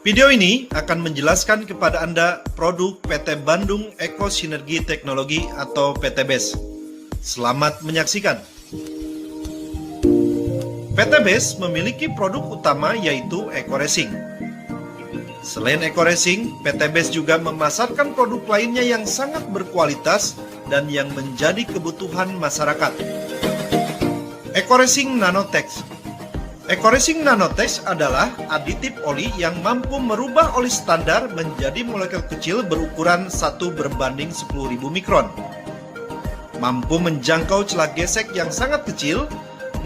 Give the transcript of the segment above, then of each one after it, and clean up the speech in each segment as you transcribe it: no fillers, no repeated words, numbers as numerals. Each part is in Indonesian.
Video ini akan menjelaskan kepada Anda produk PT Bandung Eko Sinergi Teknologi atau PT BES. Selamat menyaksikan. PT BES memiliki produk utama yaitu Eko Racing. Selain Eko Racing, PT BES juga memasarkan produk lainnya yang sangat berkualitas dan yang menjadi kebutuhan masyarakat. Eko Racing Nanotech. Eko Racing Nanotech adalah aditif oli yang mampu merubah oli standar menjadi molekul kecil berukuran 1:10.000 mikron. Mampu menjangkau celah gesek yang sangat kecil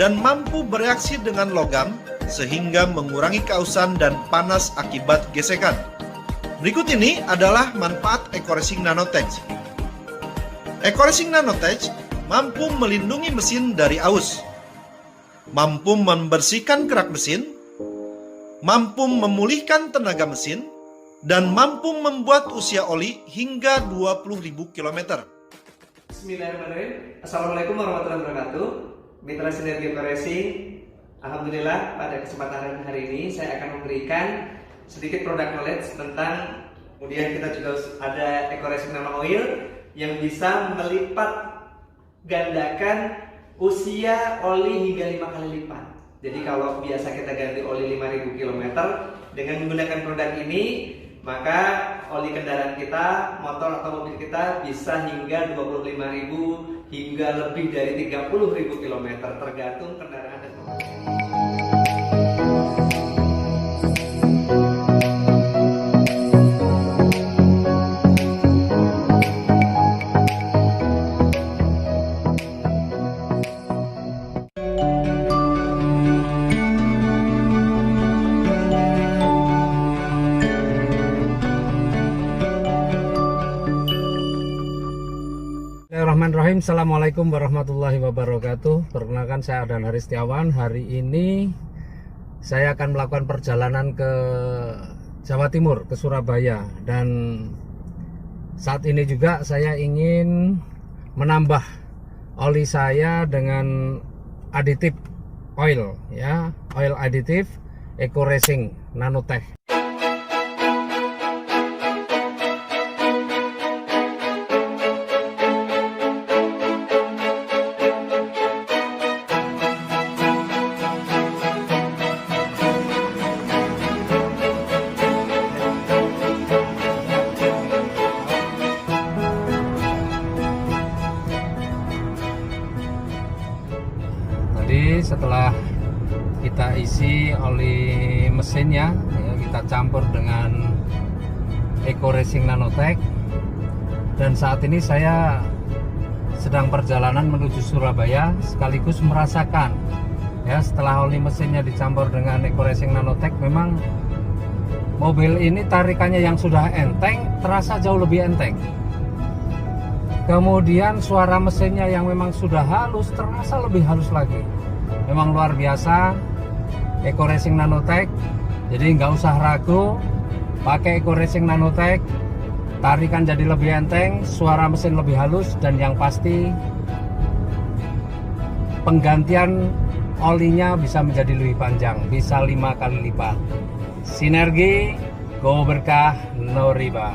dan mampu bereaksi dengan logam sehingga mengurangi keausan dan panas akibat gesekan. Berikut ini adalah manfaat Eko Racing Nanotech. Eko Racing Nanotech mampu melindungi mesin dari aus, mampu membersihkan kerak mesin, mampu memulihkan tenaga mesin, dan mampu membuat usia oli hingga 20.000 km. Bismillahirrahmanirrahim. Assalamualaikum warahmatullahi wabarakatuh. Mitra Sinergi Eko Racing. Alhamdulillah pada kesempatan hari ini saya akan memberikan sedikit produk knowledge tentang, kemudian kita juga ada Eko Racing Nano Oil yang bisa melipat gandakan usia oli hingga 5 kali lipat. Jadi kalau biasa kita ganti oli 5.000 km, dengan menggunakan produk ini, maka oli kendaraan kita, motor atau mobil kita bisa hingga 25.000 hingga lebih dari 30.000 km, tergantung kendaraan dan mobil. Bismillahirrahmanirrahim. Assalamualaikum warahmatullahi wabarakatuh. Perkenalkan, saya Ardan Haris Setiawan. Hari ini saya akan melakukan perjalanan ke Jawa Timur, ke Surabaya. Dan saat ini juga saya ingin menambah oli saya dengan aditif oil, ya, oil aditif Eko Racing Nanotech. Tadi setelah kita isi oli mesinnya, ya, kita campur dengan Eko Racing Nanotech, dan saat ini saya sedang perjalanan menuju Surabaya sekaligus merasakan, ya, setelah oli mesinnya dicampur dengan Eko Racing Nanotech, memang mobil ini tarikannya yang sudah enteng terasa jauh lebih enteng. Kemudian suara mesinnya yang memang sudah halus terasa lebih halus lagi. Memang luar biasa Eko Racing Nanotech. Jadi nggak usah ragu, pakai Eko Racing Nanotech, tarikan jadi lebih enteng, suara mesin lebih halus, dan yang pasti penggantian olinya bisa menjadi lebih panjang, bisa 5 kali lipat. Sinergi, go berkah, no riba.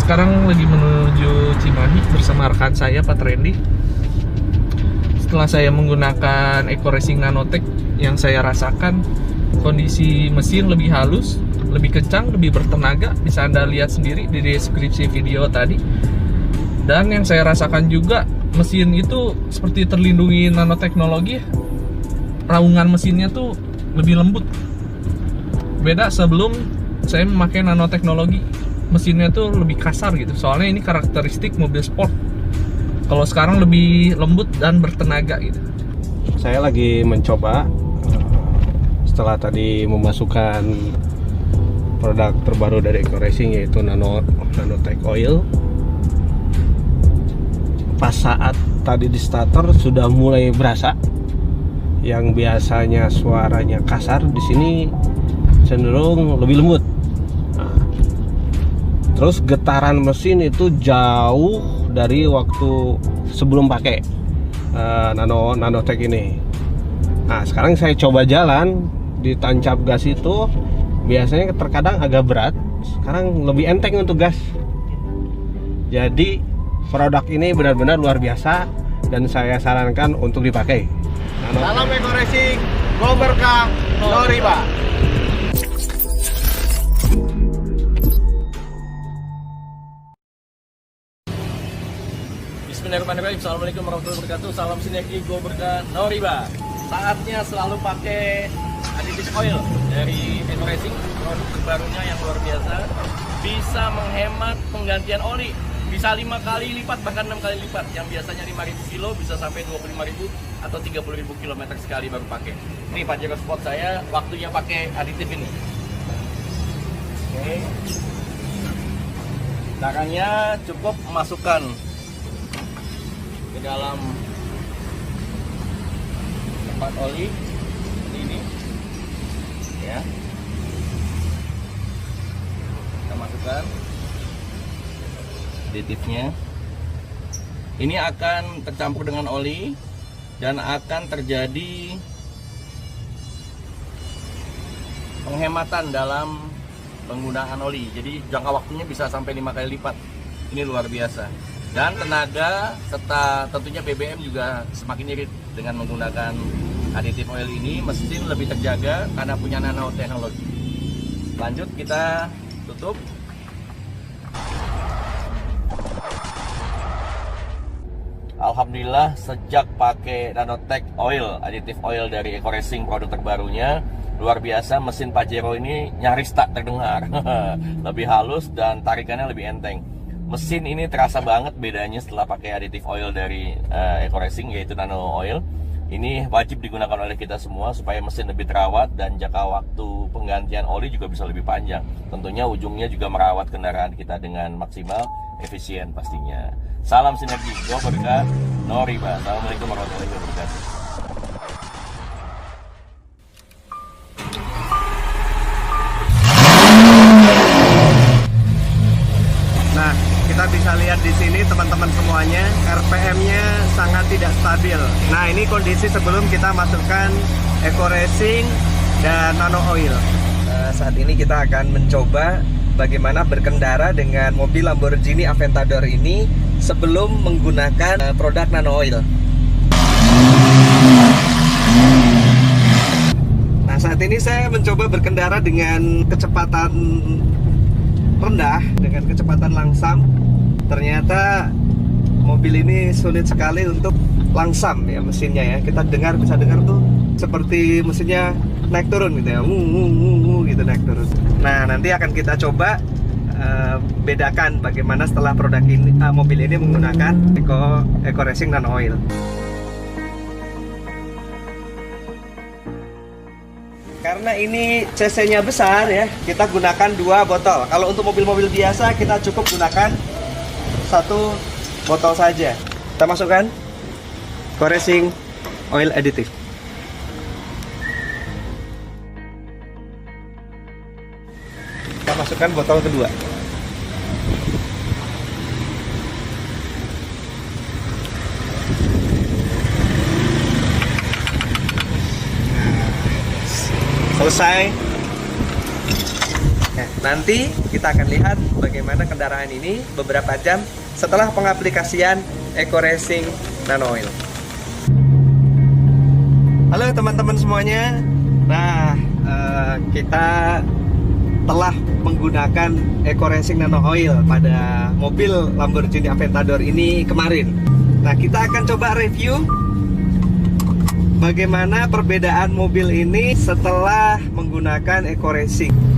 sekarang lagi menuju Cimahi bersama rekan saya Pak Trendy. Setelah saya menggunakan Eko Racing Nanotech, yang saya rasakan kondisi mesin lebih halus, lebih kencang, lebih bertenaga. Bisa Anda lihat sendiri di deskripsi video tadi. Dan yang saya rasakan juga, mesin itu seperti terlindungi nanoteknologi. Raungan mesinnya tuh lebih lembut. Beda sebelum saya memakai nanoteknologi, mesinnya tuh lebih kasar gitu. Soalnya ini karakteristik mobil sport. Kalau sekarang lebih lembut dan bertenaga gitu. Saya lagi mencoba setelah tadi memasukkan produk terbaru dari EcoRacing, yaitu Nanotech Oil. Pas saat tadi di starter sudah mulai berasa, yang biasanya suaranya kasar di sini cenderung lebih lembut. Nah, terus getaran mesin itu jauh dari waktu sebelum pakai Nanotech ini. Nah, sekarang saya coba jalan di tancap gas itu, biasanya terkadang agak berat, sekarang lebih enteng untuk gas. Jadi produk ini benar-benar luar biasa dan saya sarankan untuk dipakai. Salam EcoRacing, go berkah, no riba. Bismillahirrahmanirrahim. Assalamualaikum warahmatullahi wabarakatuh. Salam sinergi, go berkah, no riba. Saatnya selalu pakai additive oil dari EcoRacing, produk terbarunya yang luar biasa. Bisa menghemat penggantian oli, bisa 5 kali lipat, bahkan 6 kali lipat. Yang biasanya 5.000 kilo bisa sampai 25.000 atau 30.000 km sekali baru pakai. Ini Pajero Sport saya, waktunya pakai aditif ini. Oke. Caranya cukup masukkan ke dalam tempat oli seperti ini ya. Kita masukkan aditifnya. Ini akan tercampur dengan oli dan akan terjadi penghematan dalam penggunaan oli. Jadi jangka waktunya bisa sampai 5 kali lipat. Ini luar biasa. Dan tenaga serta tentunya BBM juga semakin irit dengan menggunakan additive oil ini. Mesin lebih terjaga karena punya nanoteknologi. Lanjut kita tutup. Alhamdulillah sejak pakai Nanotech Oil, additive oil dari EcoRacing, produk terbarunya, luar biasa. Mesin Pajero ini nyaris tak terdengar. Lebih halus dan tarikannya lebih enteng. Mesin ini terasa banget bedanya setelah pakai additive oil dari EcoRacing, yaitu Nano Oil. Ini wajib digunakan oleh kita semua supaya mesin lebih terawat dan jangka waktu penggantian oli juga bisa lebih panjang. Tentunya ujungnya juga merawat kendaraan kita dengan maksimal, efisien pastinya. Salam sinergi, go berkah, no riba. Assalamualaikum warahmatullahi wabarakatuh. Nah, kita bisa lihat di sini teman-teman semuanya, RPM-nya sangat tidak stabil. Nah, ini kondisi sebelum kita masukkan EcoRacing dan Nano Oil. Saat ini kita akan mencoba bagaimana berkendara dengan mobil Lamborghini Aventador ini sebelum menggunakan produk Nano Oil. Nah, saat ini saya mencoba berkendara dengan kecepatan rendah, dengan kecepatan langsam. Ternyata mobil ini sulit sekali untuk langsam ya mesinnya ya. Kita bisa dengar tuh seperti mesinnya naik turun gitu ya, gitu naik turun. Nah, nanti akan kita coba bedakan bagaimana setelah produk ini, mobil ini menggunakan EcoRacing Nano Oil. Karena ini cc-nya besar ya, kita gunakan 2 botol. Kalau untuk mobil-mobil biasa kita cukup gunakan 1 botol saja. Kita masukkan EcoRacing Oil Additive. Kita masukkan botol kedua. Selesai. Nah, nanti kita akan lihat bagaimana kendaraan ini beberapa jam setelah pengaplikasian EcoRacing Nano Oil. Halo teman-teman semuanya. Nah, kita setelah menggunakan Eco Racing Nano Oil pada mobil Lamborghini Aventador ini kemarin. Nah, kita akan coba review bagaimana perbedaan mobil ini setelah menggunakan Eco Racing.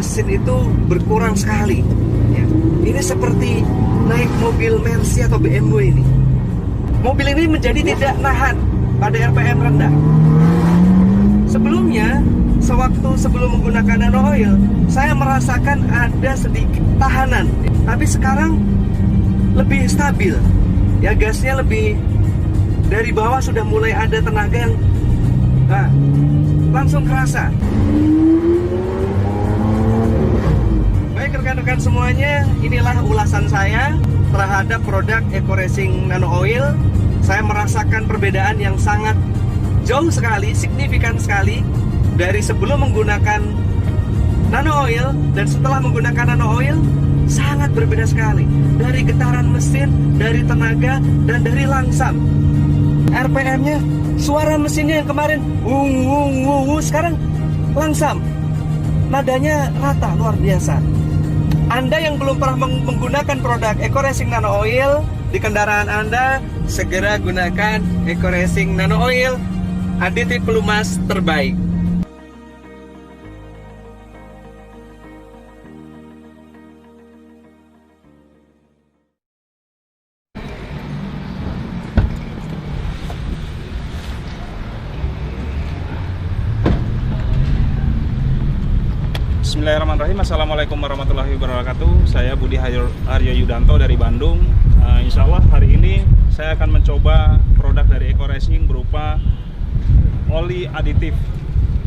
Mesin itu berkurang sekali ya. Ini seperti naik mobil Mercy atau BMW ini. Mobil ini menjadi tidak nahan pada RPM rendah. Sebelumnya, sebelum menggunakan Nano Oil, saya merasakan ada sedikit tahanan. Tapi sekarang lebih stabil ya, gasnya lebih dari bawah, sudah mulai ada tenaga yang langsung kerasa. Baik rekan-rekan semuanya, inilah ulasan saya terhadap produk Eco Racing Nano Oil. Saya merasakan perbedaan yang sangat jauh sekali, signifikan sekali dari sebelum menggunakan Nano Oil dan setelah menggunakan Nano Oil. Sangat berbeda sekali dari getaran mesin, dari tenaga, dan dari langsam. RPM-nya, suara mesinnya yang kemarin sekarang langsam, nadanya rata, luar biasa. Anda yang belum pernah menggunakan produk Eco Racing Nano Oil di kendaraan Anda, segera gunakan Eco Racing Nano Oil, aditif pelumas terbaik. Bismillahirrahmanirrahim. Assalamualaikum warahmatullahi wabarakatuh. Saya Budi Aryo Yudanto dari Bandung. Insya Allah hari ini saya akan mencoba produk dari Eco Racing berupa oli aditif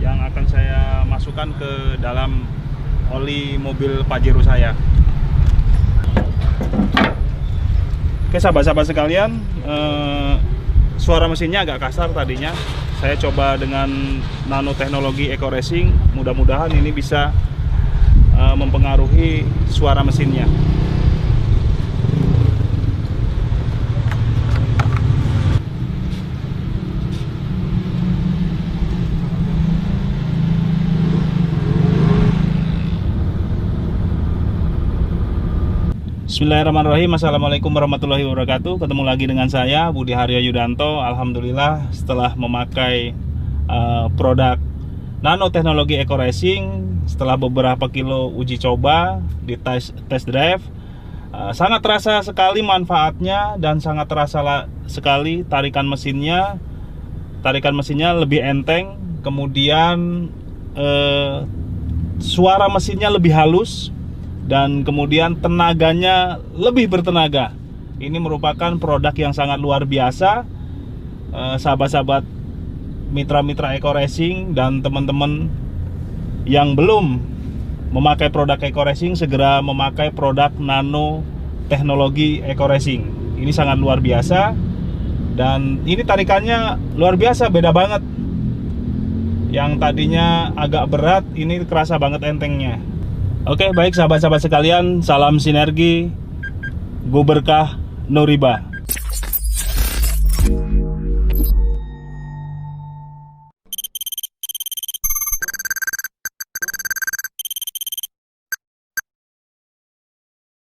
yang akan saya masukkan ke dalam oli mobil Pajero saya. Oke sahabat-sahabat sekalian, suara mesinnya agak kasar tadinya. Saya coba dengan nanoteknologi Eco Racing, mudah-mudahan ini bisa mempengaruhi suara mesinnya. Bismillahirrahmanirrahim. Assalamualaikum warahmatullahi wabarakatuh. Ketemu lagi dengan saya Budi Aryo Yudanto. Alhamdulillah setelah memakai produk nanoteknologi Eco Racing, setelah beberapa kilo uji coba di test drive, sangat terasa sekali manfaatnya dan sangat terasa sekali tarikan mesinnya lebih enteng, kemudian suara mesinnya lebih halus, dan kemudian tenaganya lebih bertenaga. Ini merupakan produk yang sangat luar biasa. Sahabat-sahabat mitra-mitra Eco Racing dan teman-teman yang belum memakai produk Eco Racing, segera memakai produk nano teknologi Eco Racing. Ini sangat luar biasa, dan ini tarikannya luar biasa, beda banget. Yang tadinya agak berat, ini kerasa banget entengnya. Oke, baik sahabat-sahabat sekalian, salam sinergi, go berkah, no riba.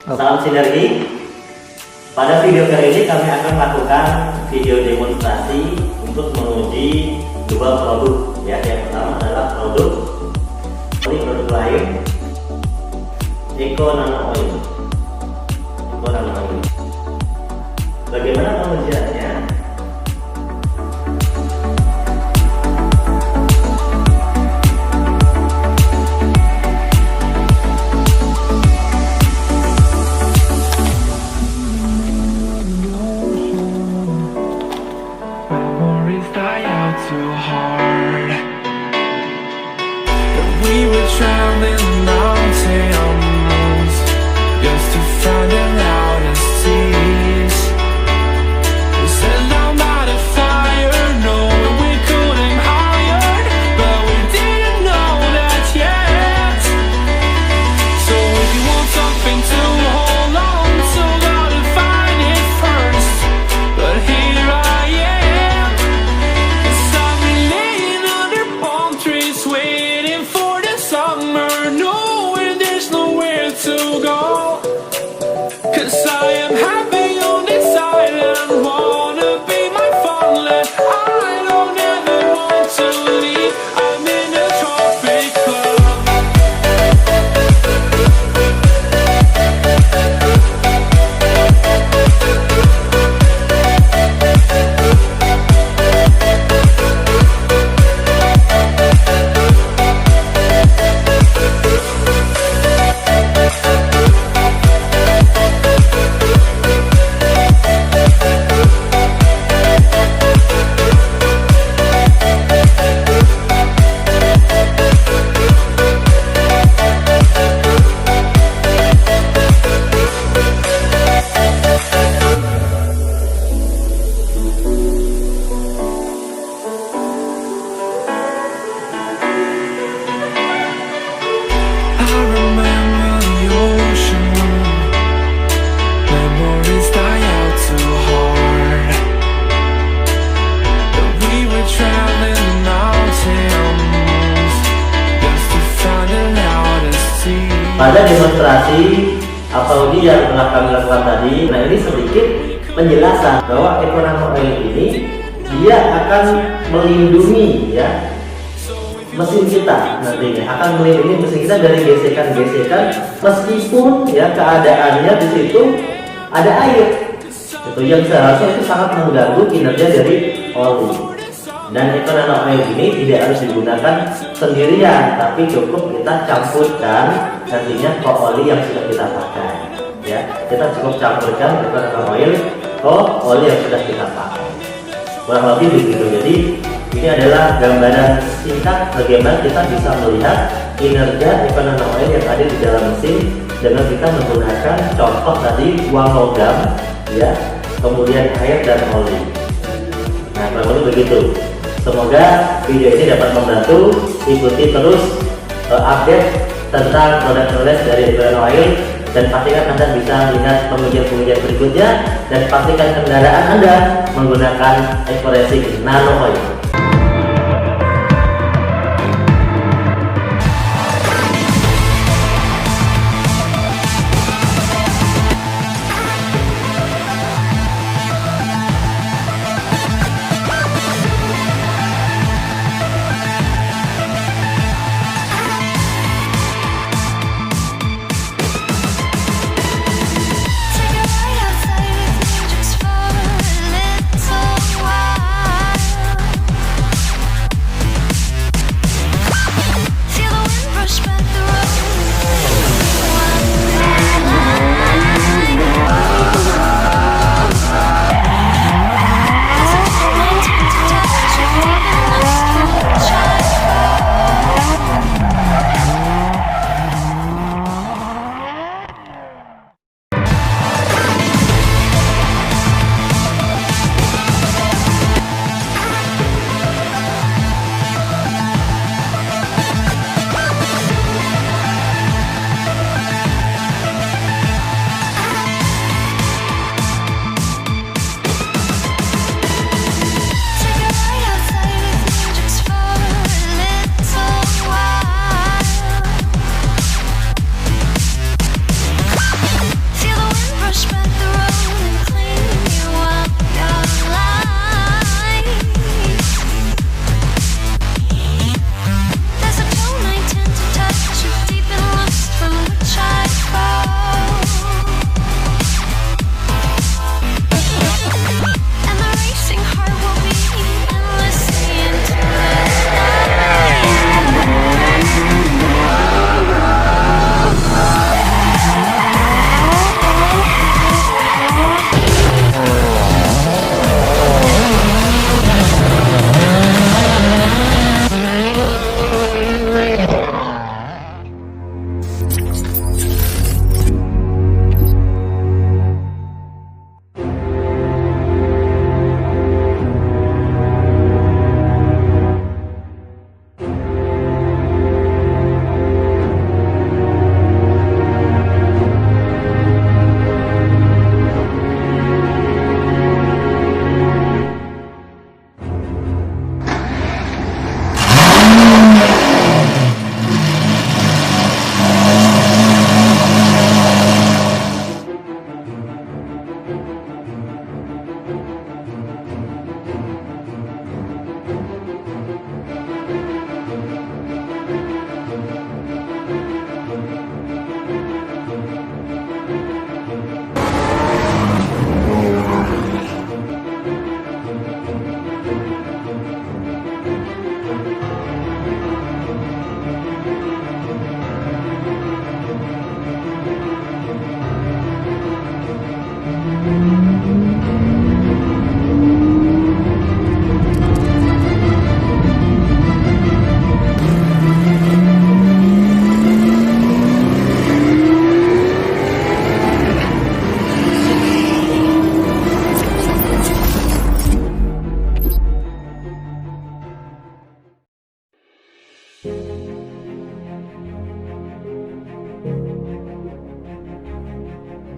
Salam sinergi. Pada video kali ini kami akan melakukan video demonstrasi untuk menguji dua produk. Ya, yang pertama adalah produk lain, Eco Nano Oil. Bagaimana pengujiannya? Too hard that we were traveling mountains just to find an out of sea. pada demonstrasi apalagi yang telah kami lakukan tadi, nah ini sedikit penjelasan bahwa EcoNano Oil ini dia akan melindungi ya mesin kita nantinya, akan melindungi mesin kita dari gesekan-gesekan meskipun ya keadaannya di situ ada air. Itu yang seharusnya itu sangat mengganggu kinerja dari oli. Dan EcoNano Oil ini tidak harus digunakan sendirian, tapi cukup kita campurkan nantinya ke oli yang sudah kita pakai. Ya, kita cukup campurkan EcoNano Oil ke oli yang sudah kita pakai. Kurang lebih begitu. Jadi ini adalah gambaran singkat bagaimana kita bisa melihat kinerja EcoNano Oil yang ada di dalam mesin dengan kita menggunakan contoh tadi uang logam, ya, kemudian air dan oli. Nah, kurang lebih begitu. Semoga video ini dapat membantu. Ikuti terus update tentang produk knowledge dari EcoNano Oil, dan pastikan Anda bisa lihat pengujian-pengujian berikutnya, dan pastikan kendaraan Anda menggunakan EcoRacing Nano Oil.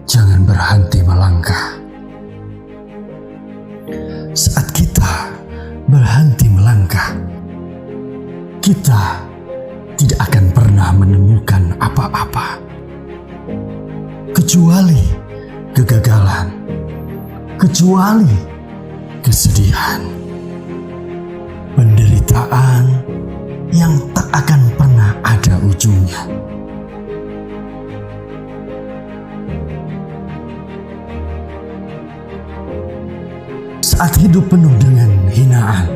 Jangan berhenti melangkah. Saat kita berhenti melangkah, kita tidak akan pernah menemukan apa-apa. kecuali kegagalan, kecuali kesedihan, penderitaan yang tak akan pernah ada ujungnya. Saat hidup penuh dengan hinaan,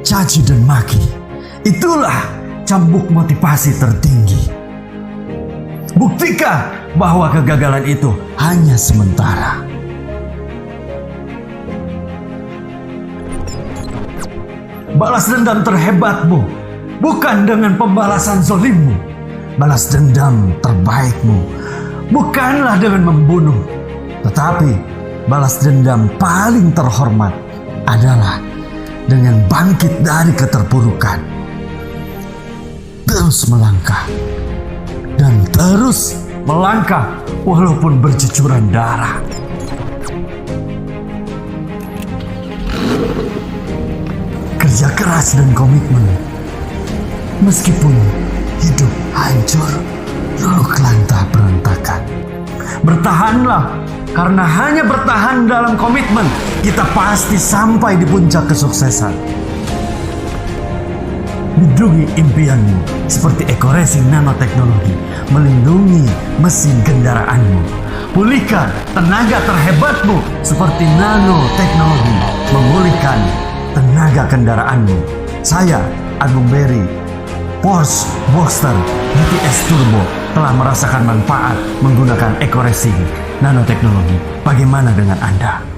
caci dan maki, itulah cambuk motivasi tertinggi. Buktikan bahwa kegagalan itu hanya sementara. Balas dendam terhebatmu bukan dengan pembalasan zolimmu. Balas dendam terbaikmu bukanlah dengan membunuh, tetapi balas dendam paling terhormat adalah dengan bangkit dari keterpurukan. Terus melangkah dan terus melangkah walaupun bercucuran darah. Kerja keras dan komitmen, meskipun hidup hancur, luluh lantah berantakan. Bertahanlah, karena hanya bertahan dalam komitmen, kita pasti sampai di puncak kesuksesan. Lindungi impianmu seperti EcoRacing Nanoteknologi melindungi mesin kendaraanmu. Pulihkan tenaga terhebatmu seperti nanoteknologi memulihkan tenaga kendaraanmu. Saya, Agung Berry, Porsche Boxster GTS Turbo telah merasakan manfaat menggunakan EcoRacing Nanoteknologi. Bagaimana dengan Anda?